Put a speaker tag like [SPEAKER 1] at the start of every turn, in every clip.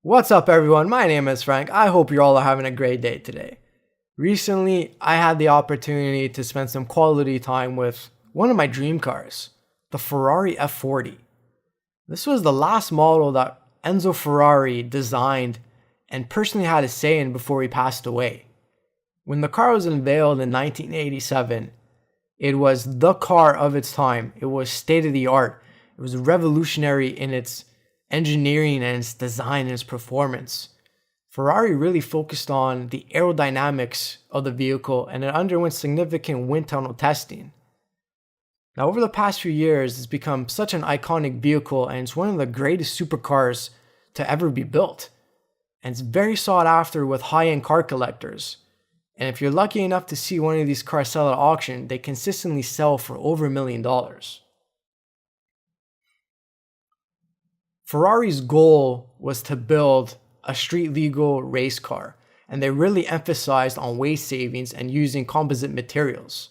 [SPEAKER 1] What's up everyone, my name is Frank. I hope you all are having a great day today. Recently, I had the opportunity to spend some quality time with one of my dream cars, the Ferrari F40. This was the last model that Enzo Ferrari designed and personally had a say in before he passed away. When the car was unveiled in 1987, it was the car of its time. It was state of the art. It was revolutionary in its engineering and its design and its performance. Ferrari really focused on the aerodynamics of the vehicle, and it underwent significant wind tunnel testing. Now, over the past few years, it's become such an iconic vehicle, and it's one of the greatest supercars to ever be built. And it's very sought after with high-end car collectors. And if you're lucky enough to see one of these cars sell at auction, they consistently sell for over $1 million. Ferrari's goal was to build a street legal race car, and they really emphasized on weight savings and using composite materials.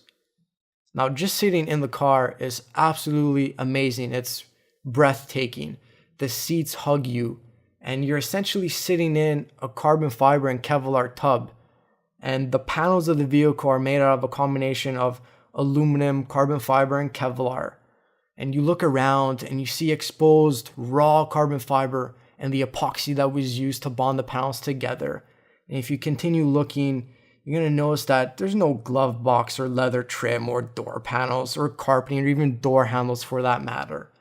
[SPEAKER 1] Now, just sitting in the car is absolutely amazing. It's breathtaking. The seats hug you, and you're essentially sitting in a carbon fiber and Kevlar tub. And the panels of the vehicle are made out of a combination of aluminum, carbon fiber, and Kevlar. And you look around and you see exposed raw carbon fiber and the epoxy that was used to bond the panels together. And if you continue looking, you're going to notice that there's no glove box or leather trim or door panels or carpeting or even door handles for that matter.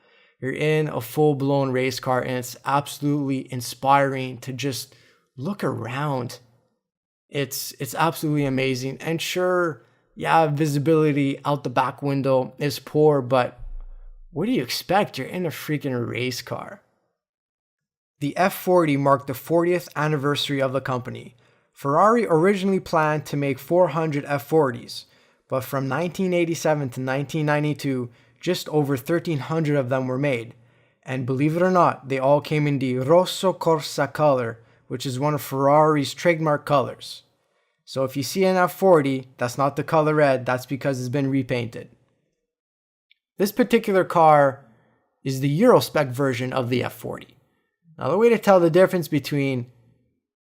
[SPEAKER 1] You're in a full-blown race car, and it's absolutely inspiring to just look around. It's absolutely amazing. And sure, yeah, visibility out the back window is poor, but what do you expect? You're in a freaking race car. The F40 marked the 40th anniversary of the company. Ferrari originally planned to make 400 F40s, but from 1987 to 1992, just over 1,300 of them were made. And believe it or not, they all came in the Rosso Corsa color, which is one of Ferrari's trademark colors. So if you see an F40, that's not the color red, that's because it's been repainted. This particular car is the Euro spec version of the F40. Now, the way to tell the difference between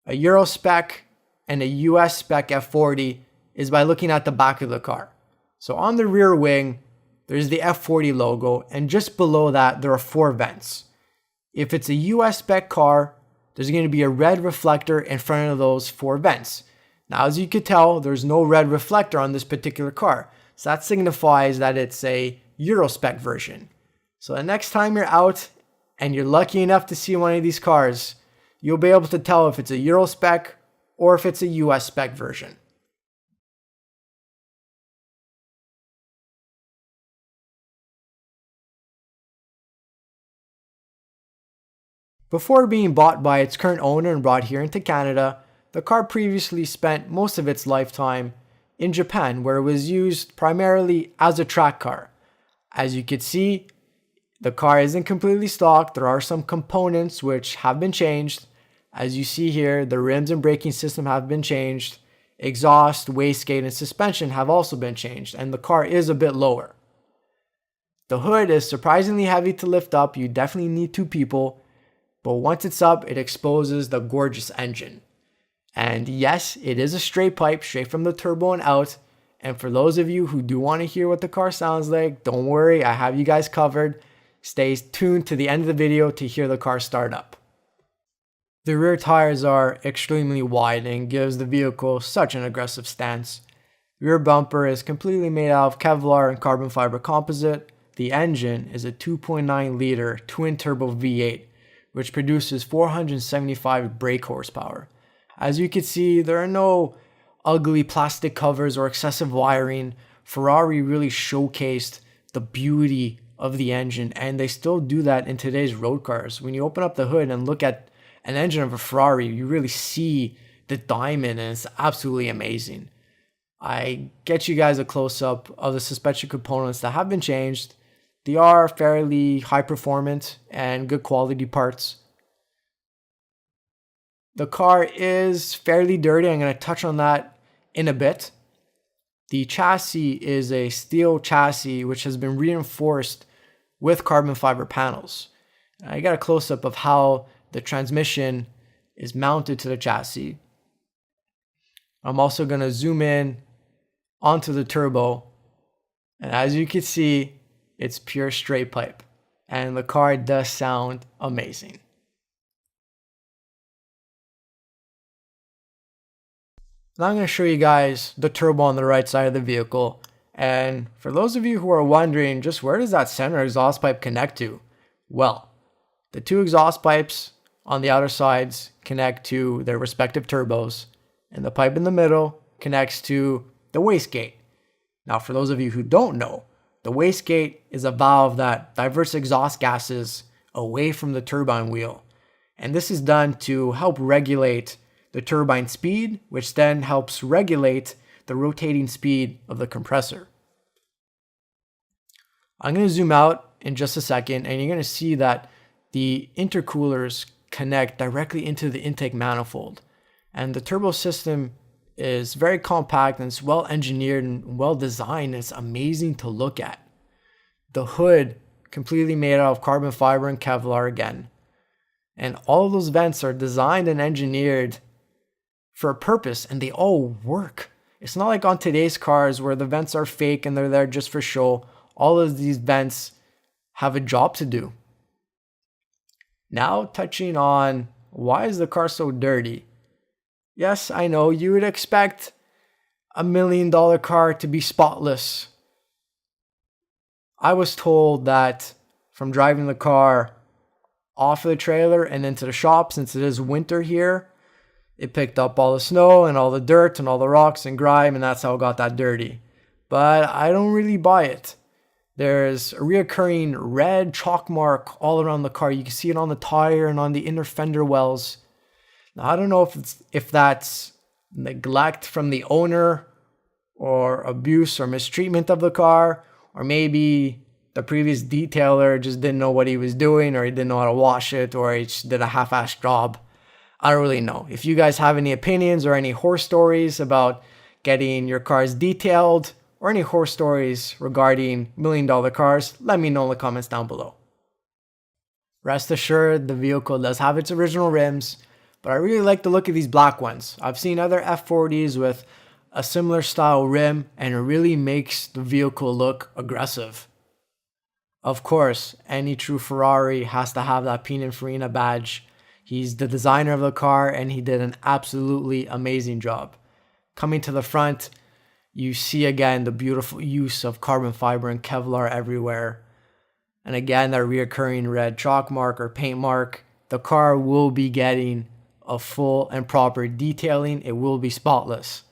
[SPEAKER 1] a Euro spec and a US spec F40 is by looking at the back of the car. So on the rear wing, there's the F40 logo, and just below that, there are 4 vents. If it's a US spec car, there's going to be a red reflector in front of those 4 vents. Now, as you could tell, there's no red reflector on this particular car. So that signifies that it's a Euro spec version. So the next time you're out and you're lucky enough to see one of these cars, you'll be able to tell if it's a Euro spec or if it's a US spec version. Before being bought by its current owner and brought here into Canada, the car previously spent most of its lifetime in Japan, where it was used primarily as a track car. As you can see, the car isn't completely stock. There are some components which have been changed. As you see here, the rims and braking system have been changed. Exhaust, wastegate, and suspension have also been changed, and the car is a bit lower. The hood is surprisingly heavy to lift up. You definitely need 2 people, but once it's up, it exposes the gorgeous engine. And yes, it is a straight pipe, straight from the turbo and out. And for those of you who do want to hear what the car sounds like, don't worry, I have you guys covered. Stay tuned to the end of the video to hear the car start up. The rear tires are extremely wide and gives the vehicle such an aggressive stance. The rear bumper is completely made out of Kevlar and carbon fiber composite. The engine is a 2.9 liter twin turbo V8, which produces 475 brake horsepower. As you can see, there are no ugly plastic covers or excessive wiring. Ferrari really showcased the beauty of the engine, and they still do that in today's road cars. When you open up the hood and look at an engine of a Ferrari, you really see the diamond, and it's absolutely amazing. I get you guys a close-up of the suspension components that have been changed. They are fairly high performance and good quality parts. The car is fairly dirty. I'm going to touch on that in a bit. The chassis is a steel chassis which has been reinforced with carbon fiber panels. I got a close-up of how the transmission is mounted to the chassis. I'm also going to zoom in onto the turbo, and as you can see, it's pure straight pipe, and the car does sound amazing. Now I'm going to show you guys the turbo on the right side of the vehicle. And for those of you who are wondering, just where does that center exhaust pipe connect to? Well, the two exhaust pipes on the outer sides connect to their respective turbos, and the pipe in the middle connects to the wastegate. Now, for those of you who don't know, the wastegate is a valve that diverts exhaust gases away from the turbine wheel. And this is done to help regulate the turbine speed, which then helps regulate the rotating speed of the compressor. I'm going to zoom out in just a second, and you're going to see that the intercoolers connect directly into the intake manifold. And the turbo system is very compact, and it's well engineered and well designed. It's amazing to look at. The hood completely made out of carbon fiber and Kevlar again. And all of those vents are designed and engineered for a purpose, and they all work. It's not like on today's cars where the vents are fake and they're there just for show. All of these vents have a job to do. Now touching on why is the car so dirty? Yes, I know you would expect a $1 million car to be spotless. I was told that from driving the car off of the trailer and into the shop, since it is winter here, it picked up all the snow and all the dirt and all the rocks and grime, and that's how it got that dirty. But I don't really buy it. There's a reoccurring red chalk mark all around the car. You can see it on the tire and on the inner fender wells. Now, I don't know if that's neglect from the owner or abuse or mistreatment of the car, or maybe the previous detailer just didn't know what he was doing, or he didn't know how to wash it, or he just did a half-assed job. I don't really know. If you guys have any opinions or any horror stories about getting your cars detailed, or any horror stories regarding $1 million cars, let me know in the comments down below. Rest assured, the vehicle does have its original rims, but I really like the look of these black ones. I've seen other F40s with a similar style rim, and it really makes the vehicle look aggressive. Of course, any true Ferrari has to have that Pininfarina badge. He's the designer of the car, and he did an absolutely amazing job. Coming to the front, you see again the beautiful use of carbon fiber and Kevlar everywhere. And again, that reoccurring red chalk mark or paint mark. The car will be getting a full and proper detailing. It will be spotless.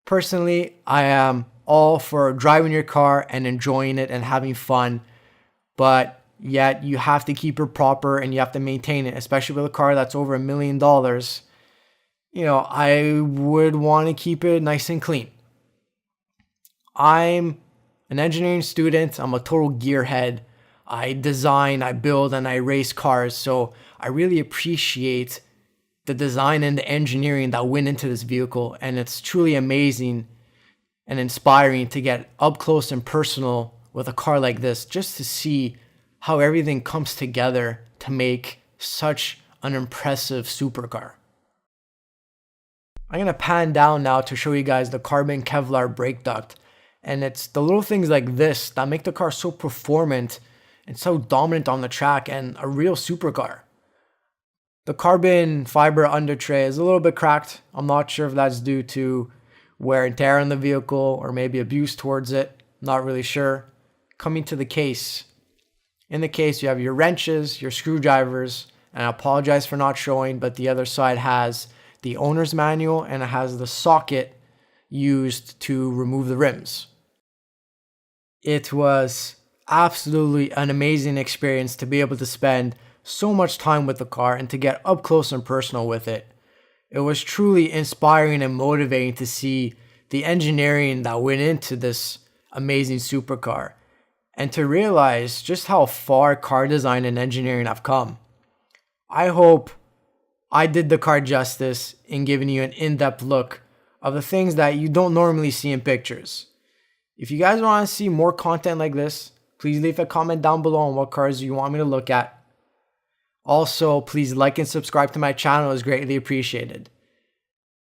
[SPEAKER 1] Personally, I am all for driving your car and enjoying it and having fun, but yet you have to keep it proper and you have to maintain it, especially with a car that's over $1 million. You know, I would want to keep it nice and clean. I'm an engineering student. I'm a total gearhead. I design, I build, and I race cars. So I really appreciate the design and the engineering that went into this vehicle. And it's truly amazing and inspiring to get up close and personal with a car like this, just to see how everything comes together to make such an impressive supercar. I'm going to pan down now to show you guys the carbon Kevlar brake duct. And it's the little things like this that make the car so performant and so dominant on the track and a real supercar. The carbon fiber undertray is a little bit cracked. I'm not sure if that's due to wear and tear on the vehicle or maybe abuse towards it. Not really sure. Coming to the case. In the case, you have your wrenches, your screwdrivers, and I apologize for not showing, but the other side has the owner's manual and it has the socket used to remove the rims. It was absolutely an amazing experience to be able to spend so much time with the car and to get up close and personal with it. It was truly inspiring and motivating to see the engineering that went into this amazing supercar and to realize just how far car design and engineering have come. I hope I did the car justice in giving you an in-depth look of the things that you don't normally see in pictures. If you guys want to see more content like this, please leave a comment down below on what cars you want me to look at. Also, please like and subscribe to my channel, is greatly appreciated.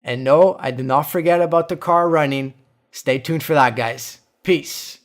[SPEAKER 1] And no, I did not forget about the car running. Stay tuned for that, guys. Peace.